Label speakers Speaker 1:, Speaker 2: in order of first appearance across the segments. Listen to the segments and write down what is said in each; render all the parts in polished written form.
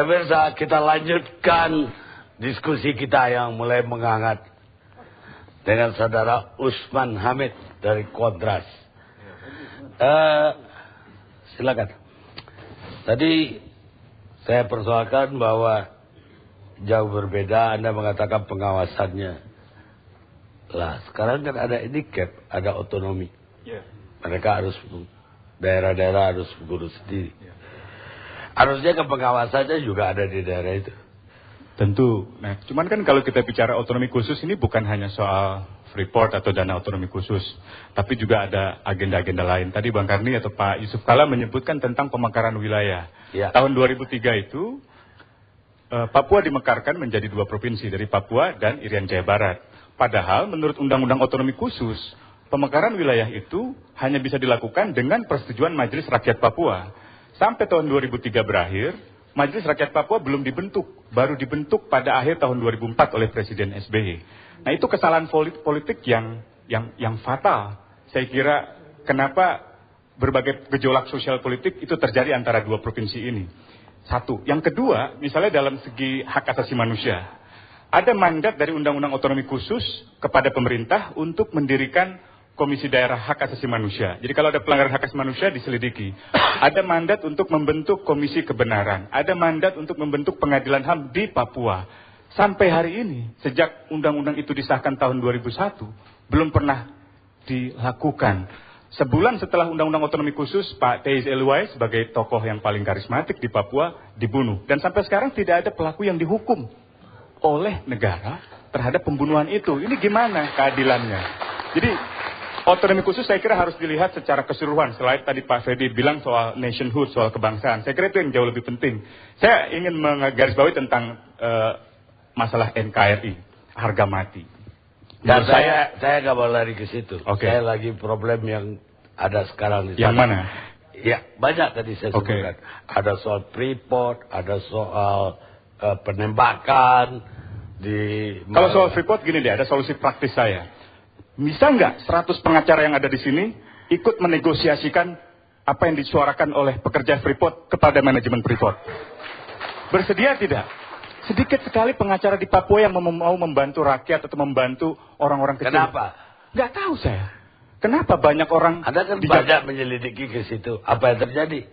Speaker 1: Pemirsa, kita lanjutkan diskusi kita yang mulai menghangat dengan saudara Usman Hamid dari Kontras. Silakan. Tadi saya persoalkan bahwa jauh berbeda, Anda mengatakan pengawasannya. Lah, sekarang kan ada handicap, ada otonomi. Mereka harus, daerah-daerah harus mengurus sendiri. Harusnya ke pengawasannya juga ada di daerah itu.
Speaker 2: Tentu. Nah, cuman kan kalau kita bicara otonomi khusus ini bukan hanya soal Freeport atau dana otonomi khusus, tapi juga ada agenda-agenda lain. Tadi Bang Karni atau Pak Yusuf Kala menyebutkan tentang pemekaran wilayah. Ya. Tahun 2003 itu Papua dimekarkan menjadi 2 provinsi, dari Papua dan Irian Jaya Barat. Padahal menurut Undang-Undang Otonomi Khusus, pemekaran wilayah itu hanya bisa dilakukan dengan persetujuan Majelis Rakyat Papua. Sampai tahun 2003 berakhir, Majelis Rakyat Papua belum dibentuk, baru dibentuk pada akhir tahun 2004 oleh Presiden SBY. Nah, itu kesalahan politik yang fatal. Saya kira kenapa berbagai gejolak sosial politik itu terjadi antara 2 provinsi ini. Satu. Yang kedua, misalnya dalam segi hak asasi manusia. Ada mandat dari Undang-Undang Otonomi Khusus kepada pemerintah untuk mendirikan Komisi Daerah Hak Asasi Manusia. Jadi kalau ada pelanggaran hak asasi manusia diselidiki. Ada mandat untuk membentuk Komisi Kebenaran. Ada mandat untuk membentuk Pengadilan HAM di Papua. Sampai hari ini, sejak undang-undang itu disahkan tahun 2001, belum pernah dilakukan. Sebulan setelah Undang-Undang Otonomi Khusus, Pak Teis Eluai sebagai tokoh yang paling karismatik di Papua dibunuh. Dan sampai sekarang tidak ada pelaku yang dihukum oleh negara terhadap pembunuhan itu. Ini gimana keadilannya? Jadi otonomi khusus saya kira harus dilihat secara keseluruhan. Selain tadi Pak Fedi bilang soal nationhood, soal kebangsaan. Saya kira itu yang jauh lebih penting. Saya ingin menggarisbawahi tentang masalah NKRI, harga mati.
Speaker 1: Dan saya nggak mau lari ke situ.
Speaker 2: Okay.
Speaker 1: Saya lagi problem yang ada sekarang di sana.
Speaker 2: Yang mana?
Speaker 1: Ya, banyak tadi saya sebutkan. Ada soal Freeport, ada soal penembakan di.
Speaker 2: Kalau soal Freeport gini deh, ada solusi praktis saya. Bisa nggak 100 pengacara yang ada di sini ikut menegosiasikan apa yang disuarakan oleh pekerja Freeport kepada manajemen Freeport? Bersedia tidak? Sedikit sekali pengacara di Papua yang mau membantu rakyat atau membantu orang-orang kecil.
Speaker 1: Kenapa?
Speaker 2: Nggak tahu saya. Kenapa banyak orang...
Speaker 1: Anda kan banyak menyelidiki ke situ. Apa yang terjadi?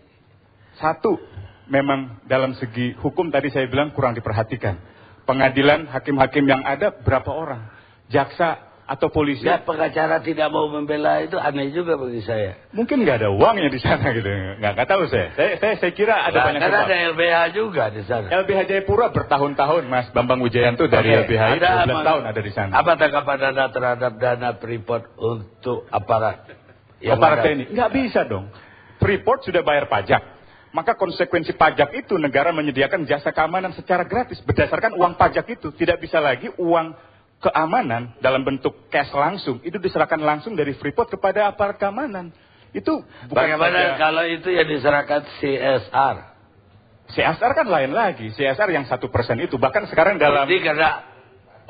Speaker 2: Satu, memang dalam segi hukum tadi saya bilang kurang diperhatikan. Pengadilan, hakim-hakim yang ada berapa orang? Jaksa atau polisi.
Speaker 1: Ya, pengacara tidak mau membela itu aneh juga bagi saya.
Speaker 2: Mungkin nggak ada uangnya di sana gitu. Nggak tahu saya. Saya kira ada banyak sebab.
Speaker 1: Karena ada LBH juga di sana.
Speaker 2: LBH Jayapura bertahun-tahun, Mas Bambang Wijayanto dari LBH 12 tahun ada di sana.
Speaker 1: Apa tanggapan Anda terhadap dana Freeport untuk aparat?
Speaker 2: Aparat TNI? Nggak bisa dong. Freeport sudah bayar pajak. Maka konsekuensi pajak itu negara menyediakan jasa keamanan secara gratis. Berdasarkan uang pajak itu. Tidak bisa lagi uang keamanan dalam bentuk cash langsung itu diserahkan langsung dari Freeport kepada aparat keamanan. Itu
Speaker 1: bagaimana kalau itu yang diserahkan CSR?
Speaker 2: CSR kan lain lagi. CSR yang 1% itu bahkan sekarang dalam
Speaker 1: ini karena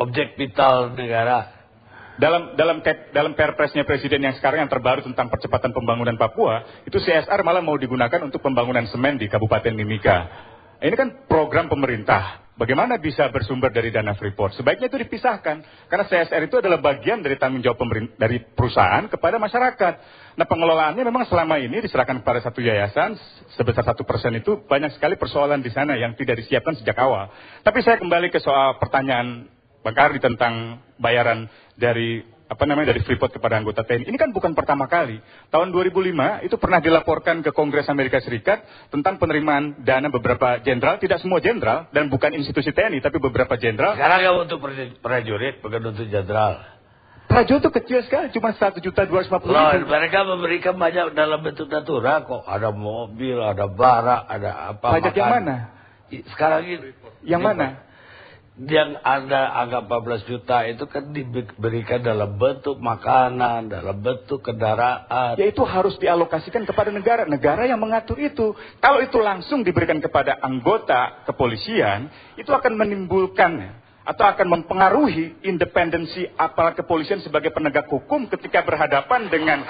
Speaker 1: objek vital negara.
Speaker 2: Dalam perpresnya presiden yang sekarang yang terbaru tentang percepatan pembangunan Papua, itu CSR malah mau digunakan untuk pembangunan semen di Kabupaten Mimika. Ini kan program pemerintah. Bagaimana bisa bersumber dari dana Freeport? Sebaiknya itu dipisahkan. Karena CSR itu adalah bagian dari tanggung jawab dari perusahaan kepada masyarakat. Nah, pengelolaannya memang selama ini diserahkan kepada satu yayasan sebesar 1% itu banyak sekali persoalan di sana yang tidak disiapkan sejak awal. Tapi saya kembali ke soal pertanyaan Bang Kardi tentang bayaran dari Freeport kepada anggota TNI. Ini kan bukan pertama kali. Tahun 2005 itu pernah dilaporkan ke Kongres Amerika Serikat tentang penerimaan dana beberapa jenderal, tidak semua jenderal dan bukan institusi TNI tapi beberapa jenderal.
Speaker 1: Sekarang ya untuk prajurit, bukan untuk jenderal.
Speaker 2: Prajurit itu kecil sekali, cuma 1.250.000.
Speaker 1: Mereka memberikan banyak dalam bentuk natura kok. Ada mobil, ada barang, ada apa.
Speaker 2: Pajak yang mana?
Speaker 1: Sekarang ini.
Speaker 2: Yang mana?
Speaker 1: Yang Anda anggap 14 juta itu kan diberikan dalam bentuk makanan, dalam bentuk kendaraan.
Speaker 2: Ya itu harus dialokasikan kepada negara. Negara yang mengatur itu. Kalau itu langsung diberikan kepada anggota kepolisian, itu akan menimbulkan atau akan mempengaruhi independensi aparat kepolisian sebagai penegak hukum ketika berhadapan dengan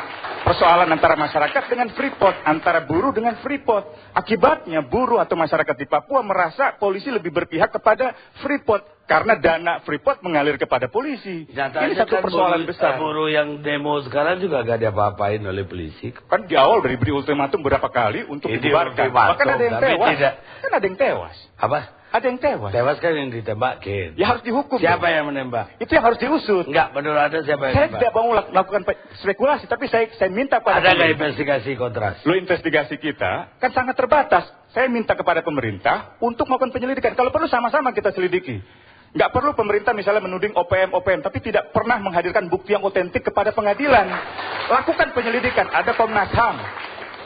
Speaker 2: persoalan antara masyarakat dengan Freeport, antara buruh dengan Freeport. Akibatnya buruh atau masyarakat di Papua merasa polisi lebih berpihak kepada Freeport karena dana Freeport mengalir kepada polisi. Ini satu persoalan besar.
Speaker 1: Buruh yang demo sekarang juga gak diapa-apain oleh polisi.
Speaker 2: Kan di awal diberi ultimatum berapa kali untuk dibubarkan. Bahkan ada yang tewas. Kan ada yang tewas.
Speaker 1: Apa?
Speaker 2: Ada yang tewas.
Speaker 1: Tewas kan yang ditembakin.
Speaker 2: Ya harus dihukum.
Speaker 1: Siapa yang menembak?
Speaker 2: Itu yang harus diusut.
Speaker 1: Enggak, menurut Anda siapa yang
Speaker 2: Saya
Speaker 1: menembak?
Speaker 2: tidak mau melakukan spekulasi, tapi saya minta pada
Speaker 1: Ada nggak investigasi kontras?
Speaker 2: Lo investigasi kita kan sangat terbatas. Saya minta kepada pemerintah untuk melakukan penyelidikan. Kalau perlu sama-sama kita selidiki. Nggak perlu pemerintah misalnya menuding OPM, tapi tidak pernah menghadirkan bukti yang otentik kepada pengadilan. Lakukan penyelidikan. Ada Komnas HAM,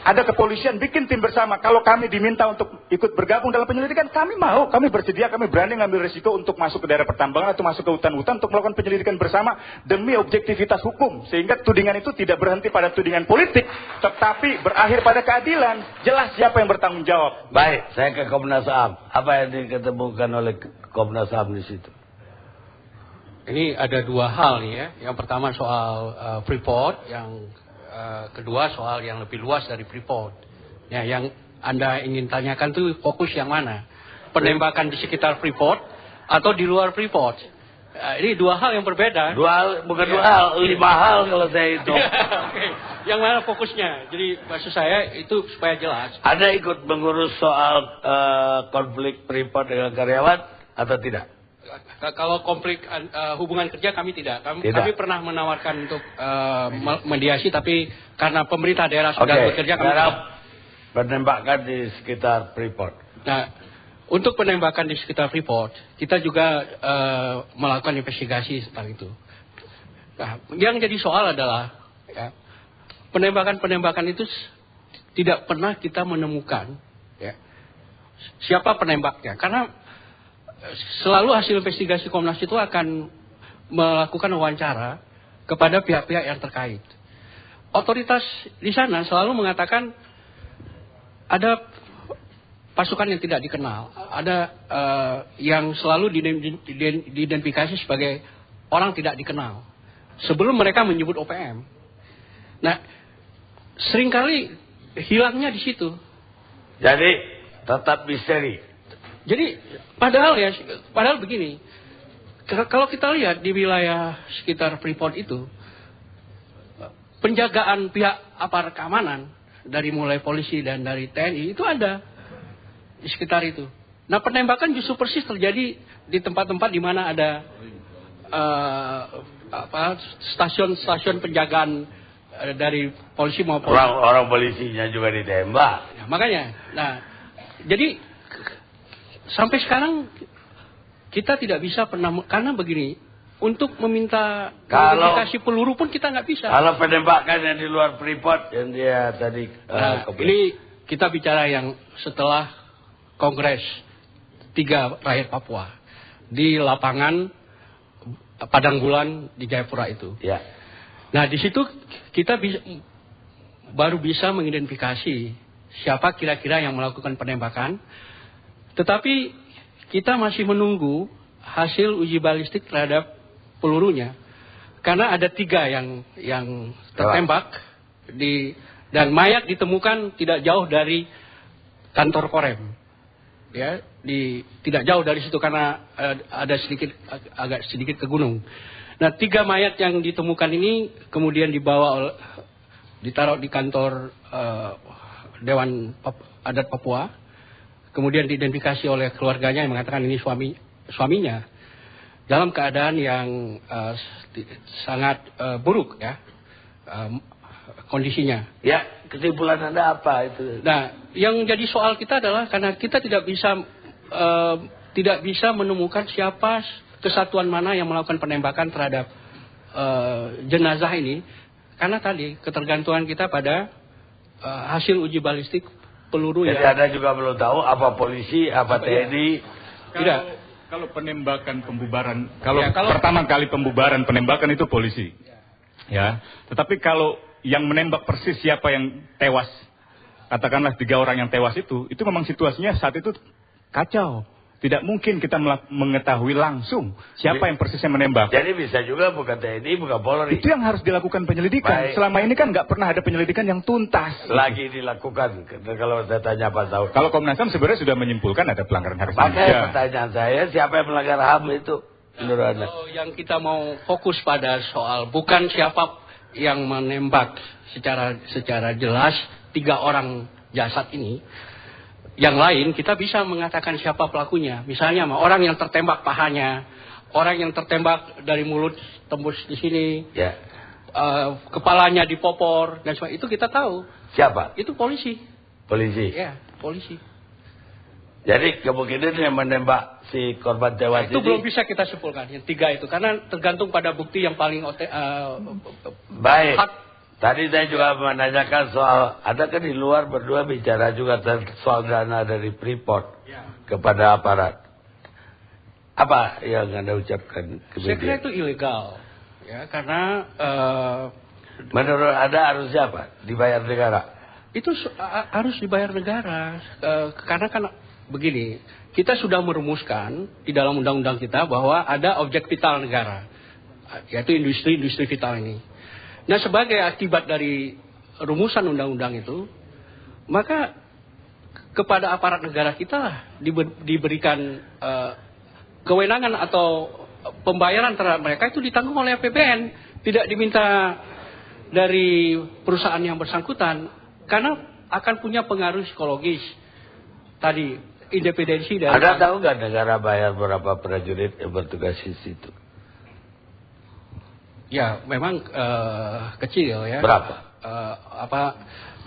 Speaker 2: ada kepolisian, bikin tim bersama. Kalau kami diminta untuk ikut bergabung dalam penyelidikan, kami mau, kami bersedia, kami berani ngambil risiko untuk masuk ke daerah pertambangan atau masuk ke hutan-hutan untuk melakukan penyelidikan bersama demi objektivitas hukum. Sehingga tudingan itu tidak berhenti pada tudingan politik, tetapi berakhir pada keadilan. Jelas siapa yang bertanggung jawab.
Speaker 1: Baik, saya ke Komnas HAM. Apa yang diketemukan oleh Komnas HAM di situ?
Speaker 3: Ini ada dua hal nih ya. Yang pertama soal Freeport, yang kedua soal yang lebih luas dari Freeport. Ya, yang Anda ingin tanyakan tuh fokus yang mana? Penembakan di sekitar Freeport atau di luar Freeport? Ini dua hal yang berbeda.
Speaker 1: Dua hal, bukan dua hal, 5 hal kalau saya itu.
Speaker 3: Oke. Yang mana fokusnya? Jadi maksud saya itu supaya jelas.
Speaker 1: Ada ikut mengurus soal konflik Freeport dengan karyawan atau tidak?
Speaker 3: Kalau konflik hubungan kerja kami tidak. Kami pernah menawarkan untuk mediasi, tapi karena pemerintah daerah sudah bekerja, kami tidak.
Speaker 1: Penembakan di sekitar Freeport.
Speaker 3: Nah, untuk penembakan di sekitar Freeport, kita juga melakukan investigasi tentang itu. Nah, yang jadi soal adalah ya, penembakan itu tidak pernah kita menemukan ya, siapa penembaknya, karena selalu hasil investigasi Komnas itu akan melakukan wawancara kepada pihak-pihak yang terkait. Otoritas di sana selalu mengatakan ada pasukan yang tidak dikenal, ada yang selalu diidentifikasi sebagai orang tidak dikenal sebelum mereka menyebut OPM. Nah, seringkali hilangnya di situ.
Speaker 1: Jadi tetap misteri.
Speaker 3: Jadi padahal begini, kalau kita lihat di wilayah sekitar Freeport itu, penjagaan pihak aparat keamanan dari mulai polisi dan dari TNI itu ada di sekitar itu. Nah, penembakan justru persis terjadi di tempat-tempat di mana ada stasiun penjagaan dari polisi maupun
Speaker 1: orang polisinya juga ditembak.
Speaker 3: Ya, makanya, nah, jadi sampai sekarang kita tidak bisa pernah, karena begini, untuk meminta verifikasi peluru pun kita nggak bisa.
Speaker 1: Kalau penembakan yang di luar Freeport yang dia tadi
Speaker 3: ini kita bicara yang setelah Kongres 3 rakyat Papua di lapangan Padang Bulan di Jayapura itu.
Speaker 1: Ya.
Speaker 3: Nah, di situ kita baru bisa mengidentifikasi siapa kira-kira yang melakukan penembakan. Tetapi kita masih menunggu hasil uji balistik terhadap pelurunya. Karena ada 3 yang tertembak dan mayat ditemukan tidak jauh dari kantor Korem. Ya, tidak jauh dari situ karena ada agak sedikit ke gunung. Nah, 3 mayat yang ditemukan ini kemudian ditaruh di kantor Dewan Adat Papua. Kemudian diidentifikasi oleh keluarganya yang mengatakan ini suaminya dalam keadaan yang sangat buruk ya kondisinya.
Speaker 1: Ya, kesimpulan Anda apa itu?
Speaker 3: Nah, yang jadi soal kita adalah karena kita tidak bisa menemukan siapa kesatuan mana yang melakukan penembakan terhadap jenazah ini, karena tadi ketergantungan kita pada hasil uji balistik peluru.
Speaker 1: Jadi Anda juga belum tahu apa polisi, apa TNI.
Speaker 2: Tidak. Kalau penembakan pembubaran, pertama kali pembubaran penembakan itu polisi. Ya. Tetapi kalau yang menembak persis siapa yang tewas, katakanlah 3 orang yang tewas itu memang situasinya saat itu kacau. Tidak mungkin kita mengetahui langsung siapa yang persisnya menembak.
Speaker 1: Jadi bisa juga bukan TNI, bukan Polri.
Speaker 2: Itu yang harus dilakukan penyelidikan.
Speaker 1: Baik.
Speaker 2: Selama ini kan nggak pernah ada penyelidikan yang tuntas.
Speaker 1: Lagi dilakukan. Kalau saya tanya Pak Saud.
Speaker 2: Kalau Komnas HAM sebenarnya sudah menyimpulkan ada pelanggaran hak asasi
Speaker 1: Makanya
Speaker 2: manusia.
Speaker 1: pertanyaan saya, siapa yang melanggar HAM itu? Menurut Anda?
Speaker 3: Kalau yang kita mau fokus pada soal bukan siapa yang menembak secara jelas 3 orang jasad ini. Yang lain kita bisa mengatakan siapa pelakunya. Misalnya orang yang tertembak pahanya, orang yang tertembak dari mulut tembus di sini,
Speaker 1: Ya.
Speaker 3: Kepalanya dipopor dan sebagainya. Itu kita tahu.
Speaker 1: Siapa?
Speaker 3: Itu polisi.
Speaker 1: Polisi.
Speaker 3: Ya, polisi.
Speaker 1: Jadi kemungkinan yang menembak si korban tewas
Speaker 3: Itu
Speaker 1: ini.
Speaker 3: belum bisa kita simpulkan yang 3 itu karena tergantung pada bukti yang paling
Speaker 1: Baik.
Speaker 3: hak.
Speaker 1: Tadi saya juga menanyakan soal, ada kan di luar berdua bicara juga soal dana dari Freeport kepada aparat. Apa yang Anda ucapkan ke
Speaker 3: Saya kira
Speaker 1: media?
Speaker 3: itu ilegal, ya karena
Speaker 1: Menurut Anda harusnya apa? Dibayar negara?
Speaker 3: itu harus dibayar negara karena kan begini, kita sudah merumuskan di dalam undang-undang kita bahwa ada objek vital negara, yaitu industri vital ini. Nah, sebagai akibat dari rumusan undang-undang itu, maka kepada aparat negara kita lah diberikan kewenangan atau pembayaran terhadap mereka itu ditanggung oleh APBN, tidak diminta dari perusahaan yang bersangkutan, karena akan punya pengaruh psikologis tadi independensi dari.
Speaker 1: Anda tahu nggak negara bayar berapa prajurit yang bertugas di situ?
Speaker 3: Ya, memang kecil ya.
Speaker 1: Berapa?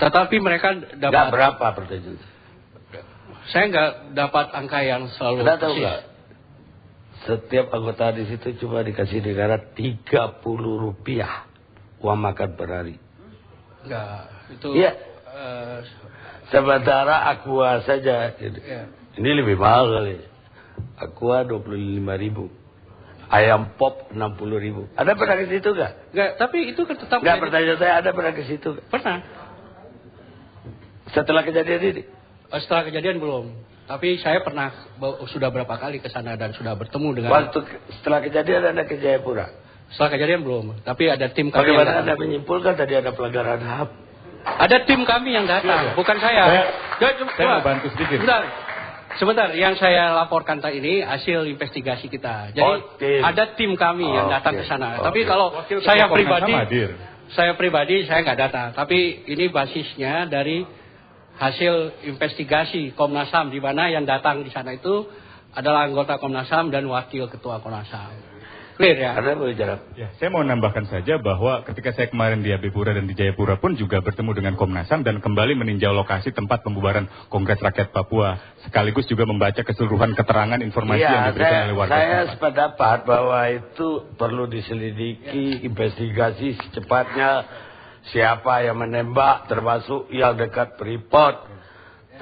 Speaker 3: Tetapi mereka dapat.
Speaker 1: Nggak berapa prajurit?
Speaker 3: Saya nggak dapat angka yang selalu.
Speaker 1: Anda tahu nggak? Setiap anggota di situ cuma dikasih negara 30 rupiah uang makan per hari.
Speaker 3: Enggak, itu.
Speaker 1: Iya. Sementara Aqua saja, ini lebih mahal kali. Aqua 25.000. Ayam pop 60.000. Ada pernah ke situ nggak?
Speaker 3: Nggak, tapi itu kan tetap.
Speaker 1: Nggak, pertanyaan saya, ada pernah ke situ nggak?
Speaker 3: Pernah.
Speaker 1: Setelah kejadian ini?
Speaker 3: Setelah kejadian belum. Tapi saya pernah sudah berapa kali ke sana dan sudah bertemu dengan.
Speaker 1: Waktu setelah kejadian Anda ke Jayapura?
Speaker 3: Setelah kejadian belum. Tapi ada tim kami.
Speaker 1: Bagaimana Anda menyimpulkan tadi ada pelanggaran HAM?
Speaker 3: Ada tim kami yang datang, bukan saya.
Speaker 2: Saya mau bantu sedikit.
Speaker 3: Sebentar, yang saya laporkan tadi ini hasil investigasi kita. Jadi ada tim kami yang datang ke sana. Tapi kalau saya pribadi saya nggak datang. Tapi ini basisnya dari hasil investigasi Komnas HAM, di mana yang datang di sana itu adalah anggota Komnas HAM dan wakil ketua Komnas HAM. Clear ya?
Speaker 1: Anda mau bicara?
Speaker 2: Ya, saya mau nambahkan saja bahwa ketika saya kemarin di Abipura dan di Jayapura pun juga bertemu dengan Komnas HAM dan kembali meninjau lokasi tempat pembubaran Kongres Rakyat Papua, sekaligus juga membaca keseluruhan keterangan informasi yang diberikan oleh warga.
Speaker 1: Saya sependapat bahwa itu perlu diselidiki, investigasi secepatnya siapa yang menembak, termasuk yang dekat Freeport.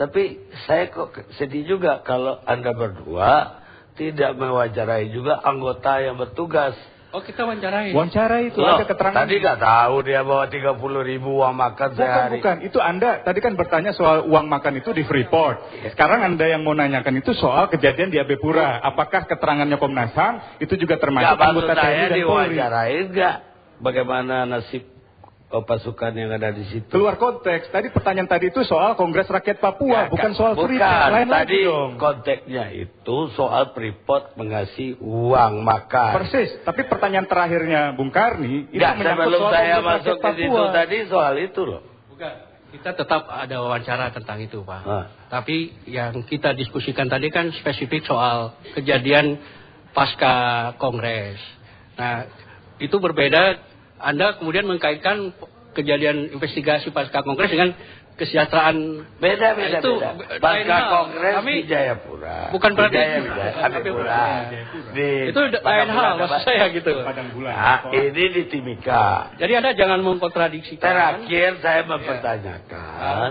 Speaker 1: Tapi saya kok sedih juga kalau Anda berdua tidak mewawancarai juga anggota yang bertugas.
Speaker 3: Oh, kita wawancarai.
Speaker 2: Wawancara itu ada keterangan.
Speaker 1: Tadi nggak tahu dia bawa 30.000 uang makan sehari.
Speaker 2: Bukan. Itu Anda tadi kan bertanya soal uang makan itu di Freeport. Sekarang Anda yang mau nanyakan itu soal kejadian di Abipura. Apakah keterangannya Komnas HAM itu juga termasuk anggota TNI dan Polri?
Speaker 1: Diwawancarain nggak? Bagaimana nasib pasukan yang ada di situ?
Speaker 2: Keluar konteks. Tadi pertanyaan tadi itu soal Kongres Rakyat Papua, bukan soal Freeport. Lain
Speaker 1: tadi
Speaker 2: dong.
Speaker 1: konteksnya itu soal Freeport mengasih uang makan.
Speaker 2: Persis. Tapi pertanyaan terakhirnya Bung Karni itu
Speaker 1: Nggak,
Speaker 2: menyangkut
Speaker 1: sebelum
Speaker 2: soal
Speaker 1: saya
Speaker 2: Kongres
Speaker 1: masuk
Speaker 2: Rakyat
Speaker 1: ke situ
Speaker 2: Papua.
Speaker 1: tadi soal itu loh.
Speaker 3: Bukan. Kita tetap ada wawancara tentang itu, Pak. Tapi yang kita diskusikan tadi kan spesifik soal kejadian pasca Kongres. Nah, itu berbeda. Anda kemudian mengkaitkan kejadian investigasi pasca Kongres dengan kesejahteraan.
Speaker 1: Beda. Pasca Kongres
Speaker 3: kami,
Speaker 1: di Jayapura.
Speaker 3: Bukan berarti
Speaker 1: Abipura.
Speaker 3: Itu lain hal maksud saya gitu.
Speaker 1: Nah, ini di Timika.
Speaker 3: Jadi Anda jangan mengkontradiksikan.
Speaker 1: Terakhir saya mempertanyakan,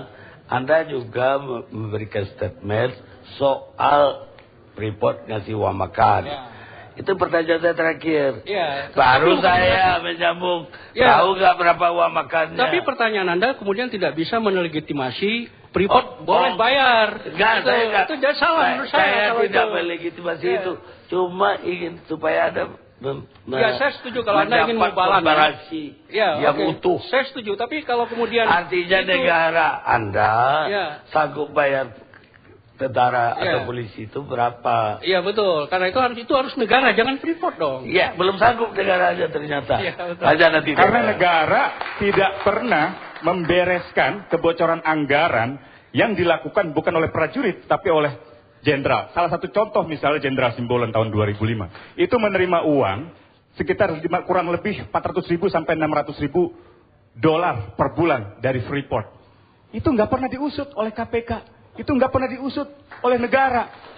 Speaker 1: Anda juga memberikan statement soal Freeport ngasih uang makan. Itu pertanyaan saya terakhir. Baru saya menyambung. Tahu nggak berapa uang makannya?
Speaker 3: Tapi pertanyaan Anda kemudian tidak bisa melegitimasi Freeport boleh bayar.
Speaker 1: Enggak, saya enggak.
Speaker 3: Itu jangan salah menurut saya.
Speaker 1: Saya
Speaker 3: kalau
Speaker 1: tidak
Speaker 3: itu.
Speaker 1: melegitimasi itu. Cuma ingin supaya ada
Speaker 3: Ya, saya setuju kalau Anda ingin membalan
Speaker 1: yang utuh.
Speaker 3: Saya setuju, tapi kalau kemudian
Speaker 1: artinya
Speaker 3: itu,
Speaker 1: negara Anda
Speaker 3: ya,
Speaker 1: sanggup bayar tentara atau polisi itu berapa?
Speaker 3: Iya betul, karena itu harus negara, jangan Freeport dong.
Speaker 1: Iya, belum sanggup negara aja ternyata.
Speaker 3: Ya,
Speaker 1: nanti
Speaker 2: karena negara tidak pernah membereskan kebocoran anggaran yang dilakukan bukan oleh prajurit tapi oleh jenderal. Salah satu contoh misalnya Jenderal Simbolon tahun 2005. Itu menerima uang sekitar kurang lebih 400.000 sampai 600.000 dolar per bulan dari Freeport. Itu nggak pernah diusut oleh KPK. Itu nggak pernah diusut oleh negara.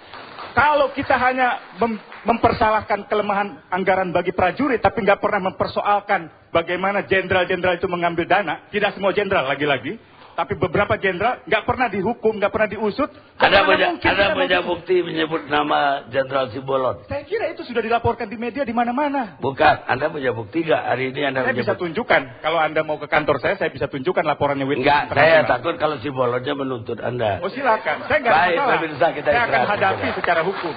Speaker 2: Kalau kita hanya mempersalahkan kelemahan anggaran bagi prajurit, tapi nggak pernah mempersoalkan bagaimana jenderal-jenderal itu mengambil dana, tidak semua jenderal lagi-lagi, tapi beberapa jenderal nggak pernah dihukum, nggak pernah diusut.
Speaker 1: Ada banyak bukti menyebut nama Jenderal Simbolon.
Speaker 2: Saya kira itu sudah dilaporkan di media di mana-mana.
Speaker 1: Bukan, Anda punya bukti nggak hari ini Anda
Speaker 2: saya bisa tunjukkan. Kalau Anda mau ke kantor saya bisa tunjukkan laporannya.
Speaker 1: Enggak, saya takut kalau Simbolonnya menuntut Anda.
Speaker 2: Oh silakan, saya nggak ada masalah. Saya akan hadapi secara hukum.